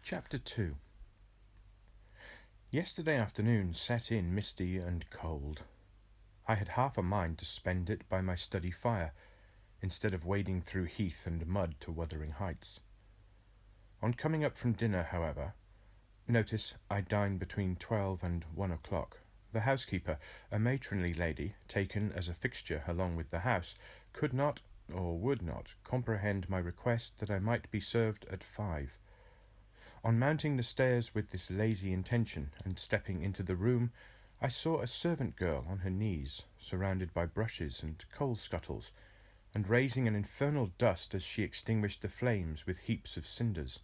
Chapter 2. Yesterday afternoon set in misty and cold. I had half a mind to spend it by my study fire, instead of wading through heath and mud to Wuthering Heights. On coming up from dinner, however, notice I dined between 12 and 1 o'clock. The housekeeper, a matronly lady, taken as a fixture along with the house, could not, or would not, comprehend my request that I might be served at 5. On mounting the stairs with this lazy intention and stepping into the room, I saw a servant girl on her knees, surrounded by brushes and coal scuttles, and raising an infernal dust as she extinguished the flames with heaps of cinders.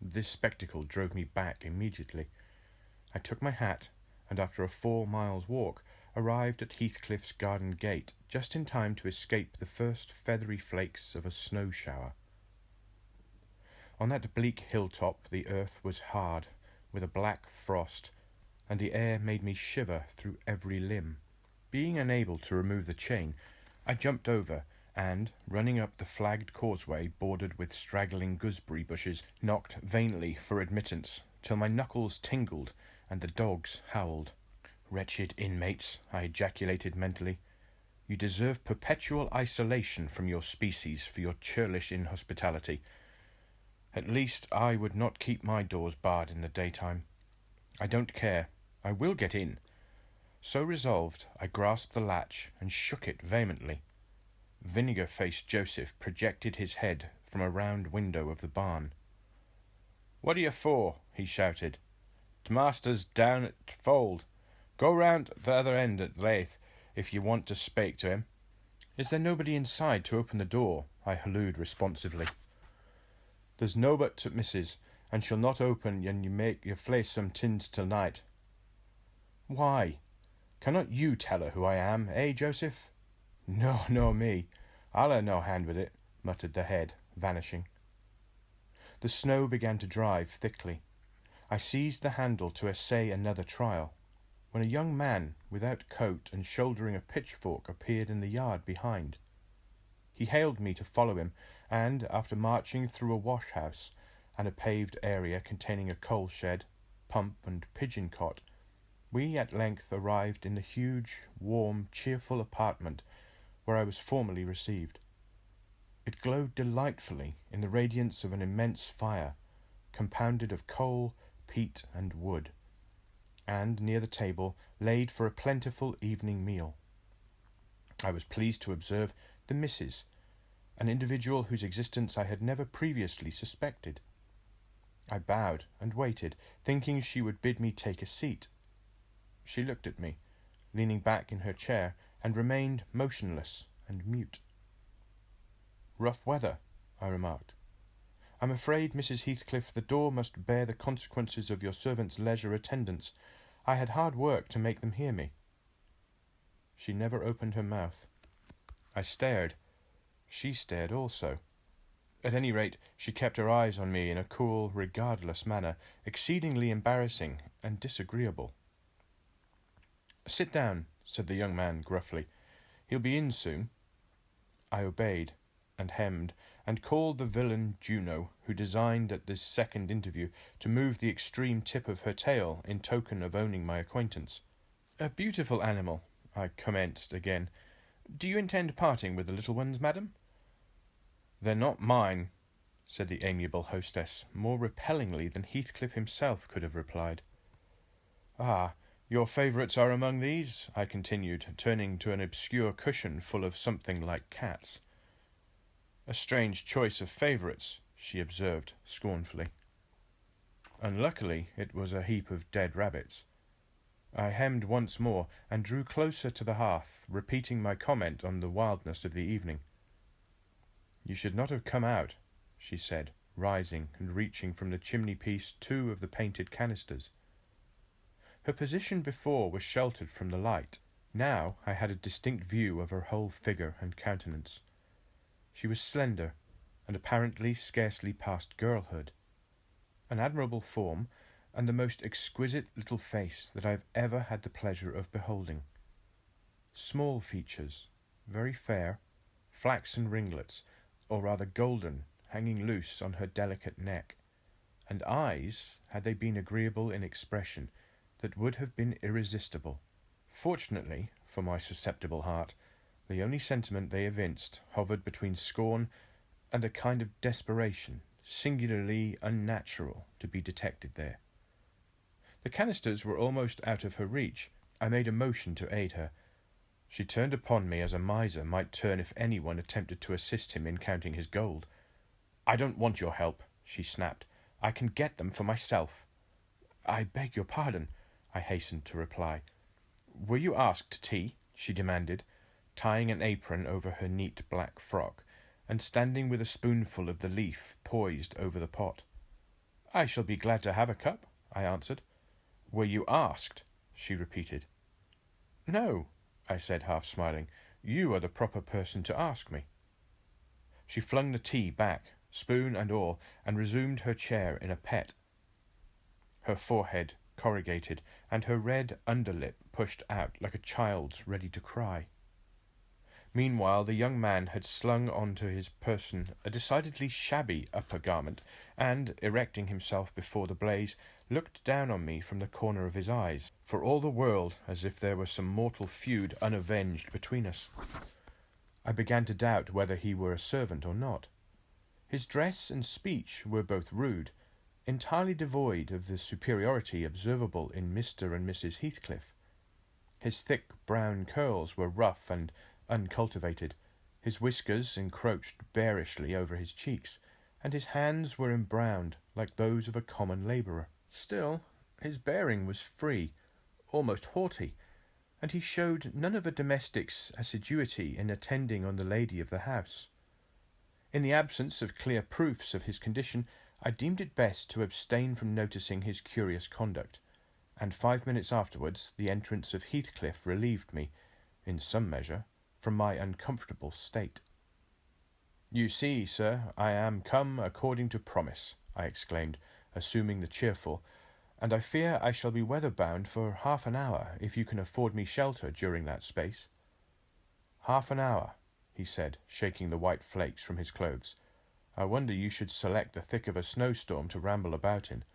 This spectacle drove me back immediately. I took my hat, and after a 4 miles walk, arrived at Heathcliff's garden gate just in time to escape the first feathery flakes of a snow shower. On that bleak hilltop the earth was hard, with a black frost, and the air made me shiver through every limb. Being unable to remove the chain, I jumped over, and, running up the flagged causeway bordered with straggling gooseberry bushes, knocked vainly for admittance, till my knuckles tingled and the dogs howled. "Wretched inmates," I ejaculated mentally. "You deserve perpetual isolation from your species for your churlish inhospitality. At least I would not keep my doors barred in the daytime. I don't care. I will get in." So resolved, I grasped the latch and shook it vehemently. Vinegar-faced Joseph projected his head from a round window of the barn. "What are you for?" he shouted. "T'master's down at t'fold. Go round the other end at Lath if you want to spake to him." "Is there nobody inside to open the door?" I hallooed responsively. "There's nobot to missus, and she'll not open an you make your flace some tins till night." "Why? Cannot you tell her who I am, Joseph?" "No, nor me. I'll ha' no hand with it," muttered the head, vanishing. The snow began to drive thickly. I seized the handle to essay another trial, when a young man, without coat and shouldering a pitchfork, appeared in the yard behind. He hailed me to follow him, and, after marching through a wash-house and a paved area containing a coal shed, pump, and pigeon cot, we at length arrived in the huge, warm, cheerful apartment where I was formerly received. It glowed delightfully in the radiance of an immense fire, compounded of coal, peat, and wood, and near the table laid for a plentiful evening meal. I was pleased to observe the missus, an individual whose existence I had never previously suspected. I bowed and waited, thinking she would bid me take a seat. She looked at me, leaning back in her chair, and remained motionless and mute. "Rough weather," I remarked. "I'm afraid, Mrs. Heathcliff, the door must bear the consequences of your servant's leisure attendance. I had hard work to make them hear me." She never opened her mouth. I stared. She stared also. At any rate, she kept her eyes on me in a cool, regardless manner, exceedingly embarrassing and disagreeable. "Sit down," said the young man gruffly. "He'll be in soon." I obeyed, and hemmed, and called the villain Juno, who designed at this second interview to move the extreme tip of her tail in token of owning my acquaintance. "A beautiful animal," I commenced again. "Do you intend parting with the little ones, madam?" "They're not mine," said the amiable hostess, more repellingly than Heathcliff himself could have replied. "Ah, your favourites are among these?" I continued, turning to an obscure cushion full of something like cats. "A strange choice of favourites," she observed scornfully. Unluckily, it was a heap of dead rabbits. I hemmed once more, and drew closer to the hearth, repeating my comment on the wildness of the evening. "You should not have come out," she said, rising and reaching from the chimney-piece 2 of the painted canisters. Her position before was sheltered from the light. Now I had a distinct view of her whole figure and countenance. She was slender, and apparently scarcely past girlhood. An admirable form, and the most exquisite little face that I have ever had the pleasure of beholding. Small features, very fair, flaxen ringlets, or rather golden, hanging loose on her delicate neck, and eyes, had they been agreeable in expression, that would have been irresistible. Fortunately, for my susceptible heart, the only sentiment they evinced hovered between scorn and a kind of desperation, singularly unnatural to be detected there. The canisters were almost out of her reach. I made a motion to aid her. She turned upon me as a miser might turn if anyone attempted to assist him in counting his gold. "I don't want your help," she snapped. "I can get them for myself." "I beg your pardon," I hastened to reply. "Were you asked to tea?" she demanded, tying an apron over her neat black frock, and standing with a spoonful of the leaf poised over the pot. "I shall be glad to have a cup," I answered. "Were you asked?" she repeated. "No," I said, half smiling. "You are the proper person to ask me." She flung the tea back, spoon and all, and resumed her chair in a pet, her forehead corrugated, and her red underlip pushed out like a child's ready to cry. Meanwhile, the young man had slung onto his person a decidedly shabby upper garment, and, erecting himself before the blaze, looked down on me from the corner of his eyes, for all the world as if there were some mortal feud unavenged between us. I began to doubt whether he were a servant or not. His dress and speech were both rude, entirely devoid of the superiority observable in Mr. and Mrs. Heathcliff. His thick brown curls were rough and uncultivated, his whiskers encroached bearishly over his cheeks, and his hands were embrowned like those of a common labourer. Still, his bearing was free, almost haughty, and he showed none of a domestic's assiduity in attending on the lady of the house. In the absence of clear proofs of his condition, I deemed it best to abstain from noticing his curious conduct, and 5 minutes afterwards the entrance of Heathcliff relieved me, in some measure, from my uncomfortable state. "You see, sir, I am come according to promise," I exclaimed, assuming the cheerful, "and I fear I shall be weather-bound for half an hour, if you can afford me shelter during that space." "Half an hour," he said, shaking the white flakes from his clothes. "I wonder you should select the thick of a snowstorm to ramble about in.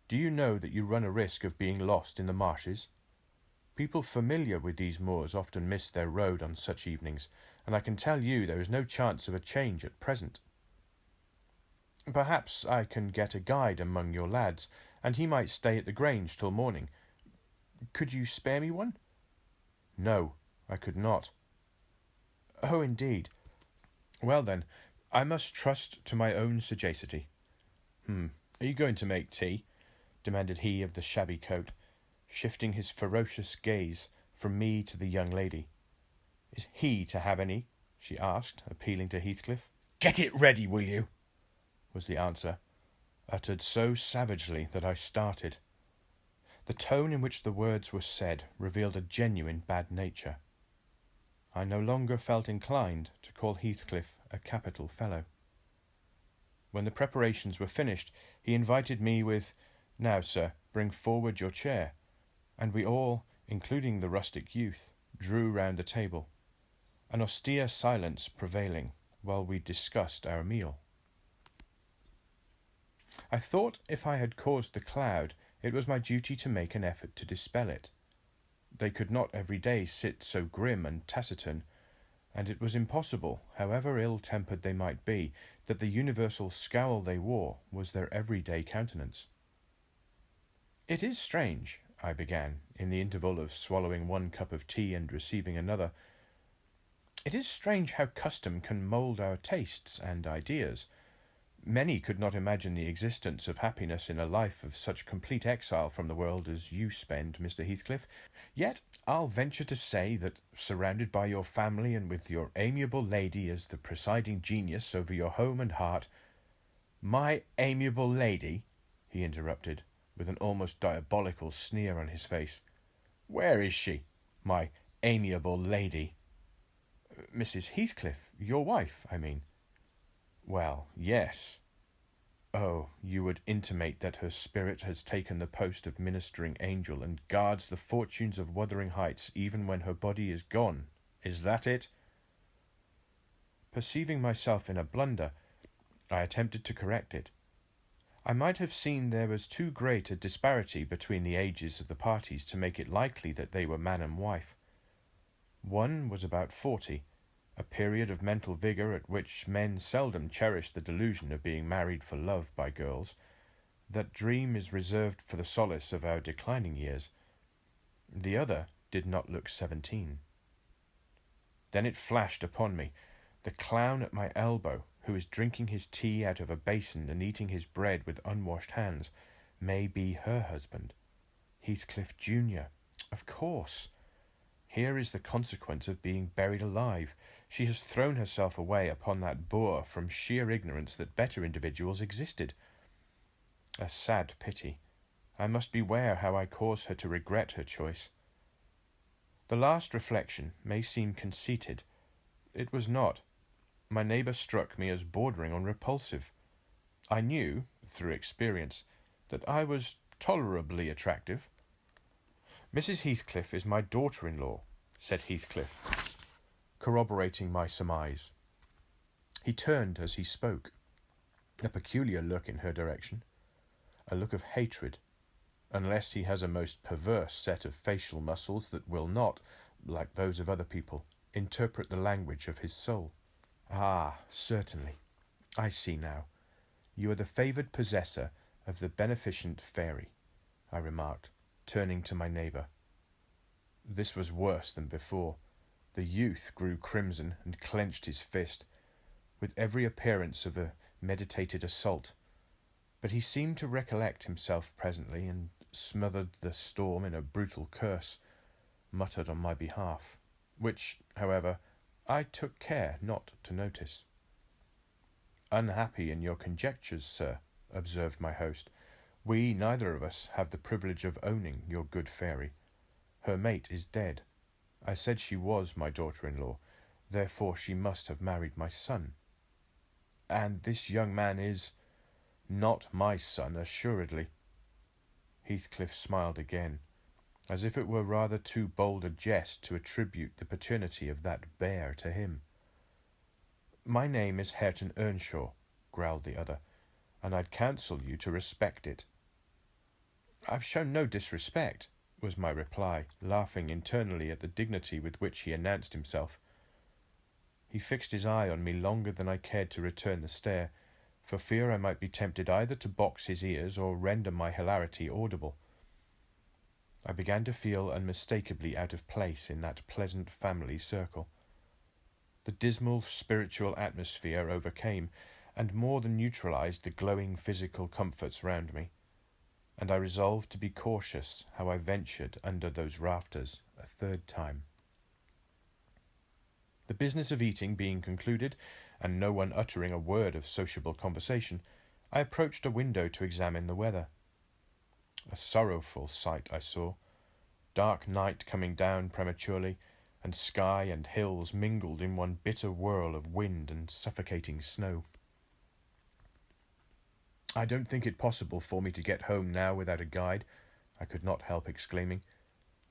Do you know that you run a risk of being lost in the marshes? People familiar with these moors often miss their road on such evenings, and I can tell you there is no chance of a change at present. Perhaps I can get a guide among your lads, and he might stay at the Grange till morning. Could you spare me one?" "No, I could not." "Oh, indeed. Well, then, I must trust to my own sagacity." Are you going to make tea?" demanded he of the shabby coat, shifting his ferocious gaze from me to the young lady. "Is he to have any?" she asked, appealing to Heathcliff. "Get it ready, will you?" was the answer, uttered so savagely that I started. The tone in which the words were said revealed a genuine bad nature. I no longer felt inclined to call Heathcliff a capital fellow. When the preparations were finished, he invited me with, "Now, sir, bring forward your chair," and we all, including the rustic youth, drew round the table, an austere silence prevailing while we discussed our meal. I thought if I had caused the cloud, it was my duty to make an effort to dispel it. They could not every day sit so grim and taciturn, and it was impossible, however ill-tempered they might be, that the universal scowl they wore was their everyday countenance. "It is strange," I began, in the interval of swallowing one cup of tea and receiving another, "it is strange how custom can mould our tastes and ideas. Many could not imagine the existence of happiness in a life of such complete exile from the world as you spend, Mr. Heathcliff. Yet I'll venture to say that, surrounded by your family and with your amiable lady as the presiding genius over your home and heart—" "My amiable lady?" he interrupted, with an almost diabolical sneer on his face. "Where is she, my amiable lady?" "Mrs. Heathcliff, your wife, I mean." "Well, yes." "Oh, you would intimate that her spirit has taken the post of ministering angel and guards the fortunes of Wuthering Heights even when her body is gone. Is that it?" Perceiving myself in a blunder, I attempted to correct it. I might have seen there was too great a disparity between the ages of the parties to make it likely that they were man and wife. One was about 40, a period of mental vigour at which men seldom cherish the delusion of being married for love by girls. That dream is reserved for the solace of our declining years. The other did not look 17. Then it flashed upon me. The clown at my elbow, who is drinking his tea out of a basin and eating his bread with unwashed hands, may be her husband. Heathcliff Junior. Of course. Here is the consequence of being buried alive. She has thrown herself away upon that boor from sheer ignorance that better individuals existed. A sad pity. I must beware how I cause her to regret her choice. The last reflection may seem conceited. It was not. My neighbour struck me as bordering on repulsive. I knew, through experience, that I was tolerably attractive. Mrs. Heathcliff is my daughter-in-law, said Heathcliff, corroborating my surmise. He turned as he spoke, a peculiar look in her direction, a look of hatred, unless he has a most perverse set of facial muscles that will not, like those of other people, interpret the language of his soul. Ah, certainly. I see now. You are the favoured possessor of the beneficent fairy, I remarked, turning to my neighbour. This was worse than before. The youth grew crimson and clenched his fist, with every appearance of a meditated assault. But he seemed to recollect himself presently, and smothered the storm in a brutal curse, muttered on my behalf, which, however, I took care not to notice. Unhappy in your conjectures, sir, observed my host. We neither of us have the privilege of owning your good fairy. Her mate is dead. I said she was my daughter-in-law, therefore she must have married my son. And this young man is not my son, assuredly. Heathcliff smiled again, as if it were rather too bold a jest to attribute the paternity of that bear to him. My name is Hareton Earnshaw, growled the other, and I'd counsel you to respect it. I've shown no disrespect, was my reply, laughing internally at the dignity with which he announced himself. He fixed his eye on me longer than I cared to return the stare, for fear I might be tempted either to box his ears or render my hilarity audible. I began to feel unmistakably out of place in that pleasant family circle. The dismal spiritual atmosphere overcame and more than neutralized the glowing physical comforts round me, and I resolved to be cautious how I ventured under those rafters a third time. The business of eating being concluded, and no one uttering a word of sociable conversation, I approached a window to examine the weather. A sorrowful sight I saw. Dark night coming down prematurely, and sky and hills mingled in one bitter whirl of wind and suffocating snow. I don't think it possible for me to get home now without a guide, I could not help exclaiming.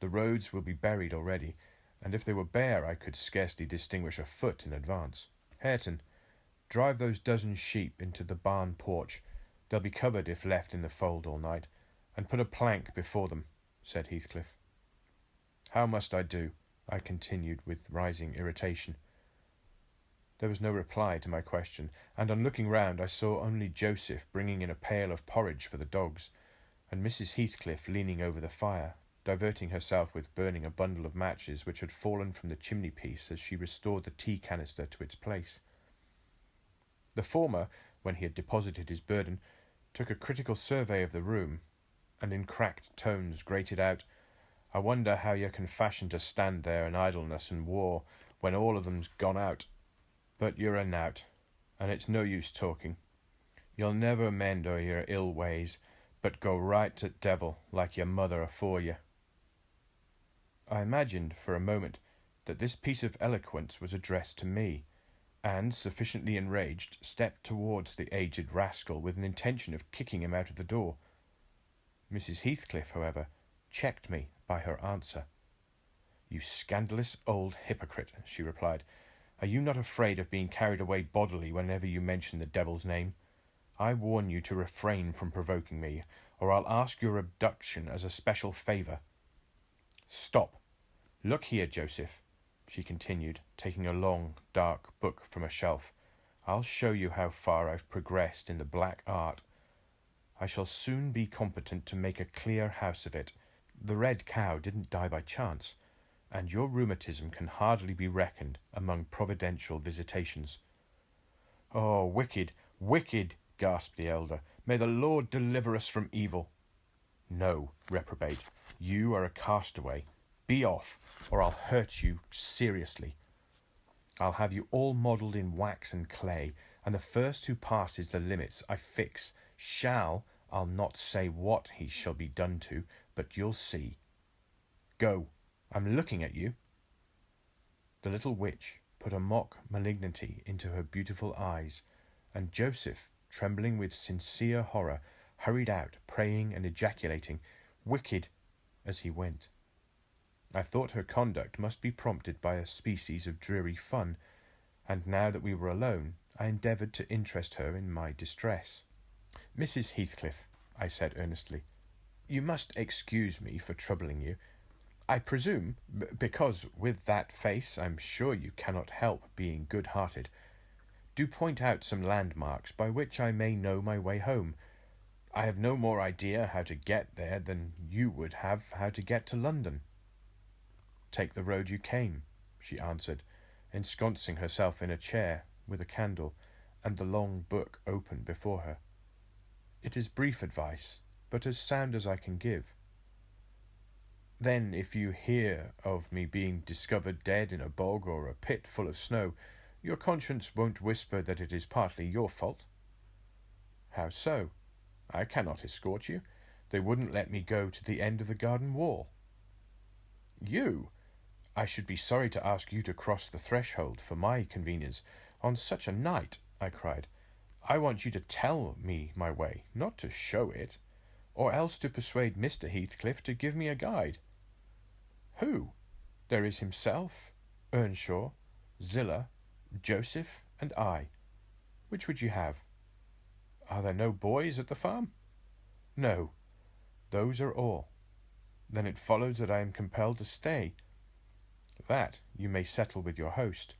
The roads will be buried already, and if they were bare I could scarcely distinguish a foot in advance. Hareton, drive those dozen sheep into the barn porch. They'll be covered if left in the fold all night, and put a plank before them, said Heathcliff. How must I do? I continued with rising irritation. There was no reply to my question, and on looking round I saw only Joseph bringing in a pail of porridge for the dogs, and Mrs. Heathcliff leaning over the fire, diverting herself with burning a bundle of matches which had fallen from the chimney-piece as she restored the tea canister to its place. The former, when he had deposited his burden, took a critical survey of the room, and in cracked tones grated out, I wonder how you can fashion to stand there in idleness and war when all of them's gone out. But you're a knout, and it's no use talking. You'll never mend o' your ill ways, but go right to devil like your mother afore you. I imagined for a moment that this piece of eloquence was addressed to me, and, sufficiently enraged, stepped towards the aged rascal with an intention of kicking him out of the door. Mrs. Heathcliff, however, checked me by her answer. You scandalous old hypocrite, she replied. Are you not afraid of being carried away bodily whenever you mention the devil's name? I warn you to refrain from provoking me, or I'll ask your abduction as a special favour. Stop. Look here, Joseph, she continued, taking a long, dark book from a shelf. I'll show you how far I've progressed in the black art. I shall soon be competent to make a clear house of it. The red cow didn't die by chance, and your rheumatism can hardly be reckoned among providential visitations. Oh, wicked, wicked, gasped the elder. May the Lord deliver us from evil. No, reprobate, you are a castaway. Be off, or I'll hurt you seriously. I'll have you all modelled in wax and clay, and the first who passes the limits I fix I'll not say what he shall be done to, but you'll see. Go, I'm looking at you. The little witch put a mock malignity into her beautiful eyes, and Joseph, trembling with sincere horror, hurried out, praying and ejaculating, "Wicked," as he went. I thought her conduct must be prompted by a species of dreary fun, and now that we were alone, I endeavoured to interest her in my distress. "Mrs. Heathcliff," I said earnestly, "you must excuse me for troubling you. I presume, because with that face I'm sure you cannot help being good-hearted. Do point out some landmarks by which I may know my way home. I have no more idea how to get there than you would have how to get to London." "Take the road you came," she answered, ensconcing herself in a chair with a candle and the long book open before her. "It is brief advice, but as sound as I can give. Then, if you hear of me being discovered dead in a bog or a pit full of snow, your conscience won't whisper that it is partly your fault." "How so? I cannot escort you. They wouldn't let me go to the end of the garden wall." "You? I should be sorry to ask you to cross the threshold for my convenience on such a night," I cried. "I want you to tell me my way, not to show it, or else to persuade Mr. Heathcliff to give me a guide." "Who? There is himself, Earnshaw, Zillah, Joseph, and I. Which would you have?" "Are there no boys at the farm?" "No, those are all." "Then it follows that I am compelled to stay." "That you may settle with your host.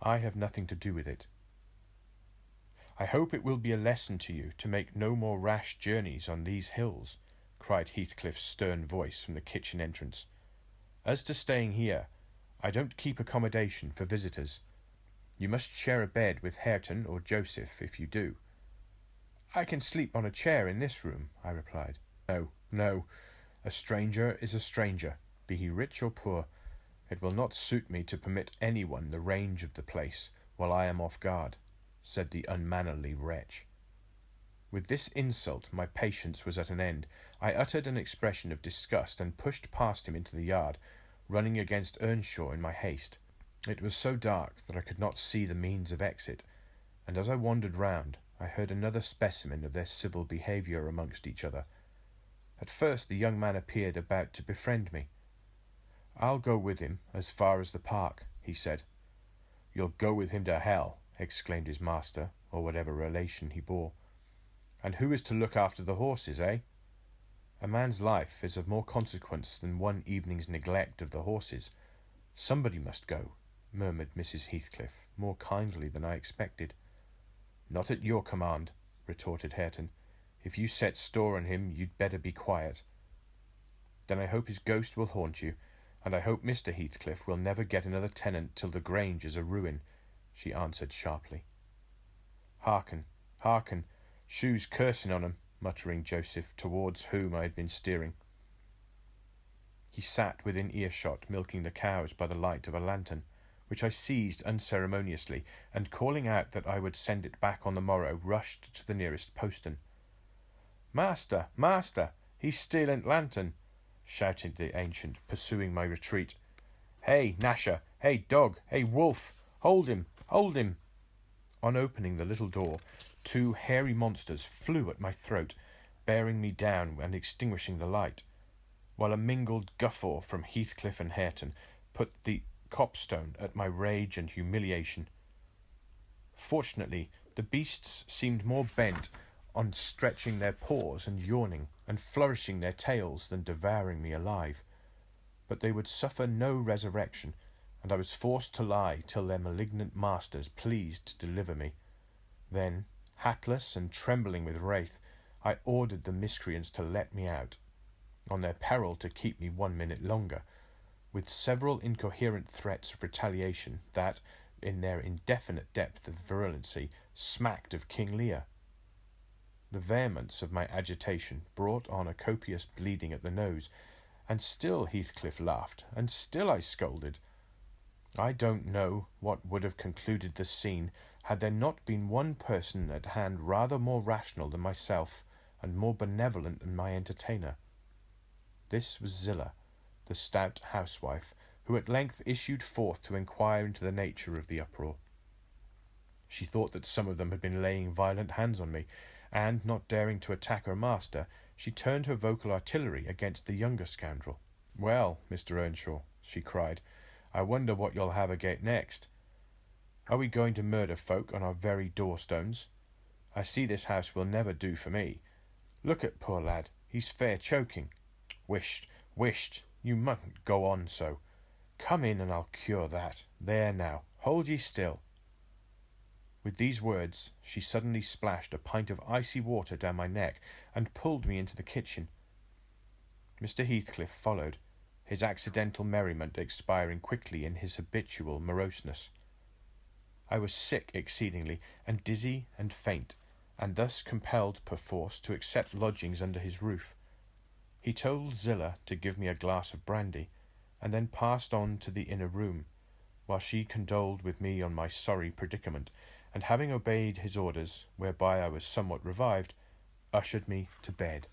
I have nothing to do with it." "I hope it will be a lesson to you to make no more rash journeys on these hills," cried Heathcliff's stern voice from the kitchen entrance. "As to staying here, I don't keep accommodation for visitors. You must share a bed with Hareton or Joseph if you do." "I can sleep on a chair in this room," I replied. "No, no. A stranger is a stranger, be he rich or poor. It will not suit me to permit anyone the range of the place while I am off guard," said the unmannerly wretch. With this insult my patience was at an end. I uttered an expression of disgust and pushed past him into the yard, running against Earnshaw in my haste. It was so dark that I could not see the means of exit, and as I wandered round, I heard another specimen of their civil behaviour amongst each other. At first the young man appeared about to befriend me. "I'll go with him as far as the park," he said. "You'll go with him to hell," exclaimed his master, or whatever relation he bore. "And who is to look after the horses, eh?" "A man's life is of more consequence than one evening's neglect of the horses. Somebody must go," murmured Mrs. Heathcliff, more kindly than I expected. "Not at your command," retorted Hareton. "If you set store on him, you'd better be quiet." "Then I hope his ghost will haunt you, and I hope Mr. Heathcliff will never get another tenant till the Grange is a ruin," she answered sharply. "Hearken, hearken, shoes cursing on 'em," muttering Joseph, towards whom I had been steering. He sat within earshot, milking the cows by the light of a lantern, which I seized unceremoniously, and calling out that I would send it back on the morrow, rushed to the nearest postern. "Master, master, he's stealing lantern," shouted the ancient, pursuing my retreat. "Hey, Nasher! Hey, dog! Hey, wolf! Hold him! Hold him!" On opening the little door, two hairy monsters flew at my throat, bearing me down and extinguishing the light, while a mingled guffaw from Heathcliff and Hareton put the copstone at my rage and humiliation. Fortunately, the beasts seemed more bent on stretching their paws and yawning, and flourishing their tails, than devouring me alive. But they would suffer no resurrection, and I was forced to lie till their malignant masters pleased to deliver me. Then, hatless and trembling with wrath, I ordered the miscreants to let me out, on their peril to keep me 1 minute longer, with several incoherent threats of retaliation that, in their indefinite depth of virulency, smacked of King Lear. The vehemence of my agitation brought on a copious bleeding at the nose, and still Heathcliff laughed, and still I scolded. I don't know what would have concluded the scene had there not been one person at hand rather more rational than myself, and more benevolent than my entertainer. This was Zillah, the stout housewife, who at length issued forth to inquire into the nature of the uproar. She thought that some of them had been laying violent hands on me, and, not daring to attack her master, she turned her vocal artillery against the younger scoundrel. "Well, Mr. Earnshaw," she cried, "I wonder what you'll have agate next. Are we going to murder folk on our very door-stones? I see this house will never do for me. Look at poor lad, he's fair choking. Wisht, you mustn't go on so. Come in and I'll cure that. There now, hold ye still." With these words, she suddenly splashed a pint of icy water down my neck, and pulled me into the kitchen. Mr. Heathcliff followed, his accidental merriment expiring quickly in his habitual moroseness. I was sick exceedingly, and dizzy and faint, and thus compelled perforce to accept lodgings under his roof. He told Zillah to give me a glass of brandy, and then passed on to the inner room, while she condoled with me on my sorry predicament, and having obeyed his orders, whereby I was somewhat revived, ushered me to bed.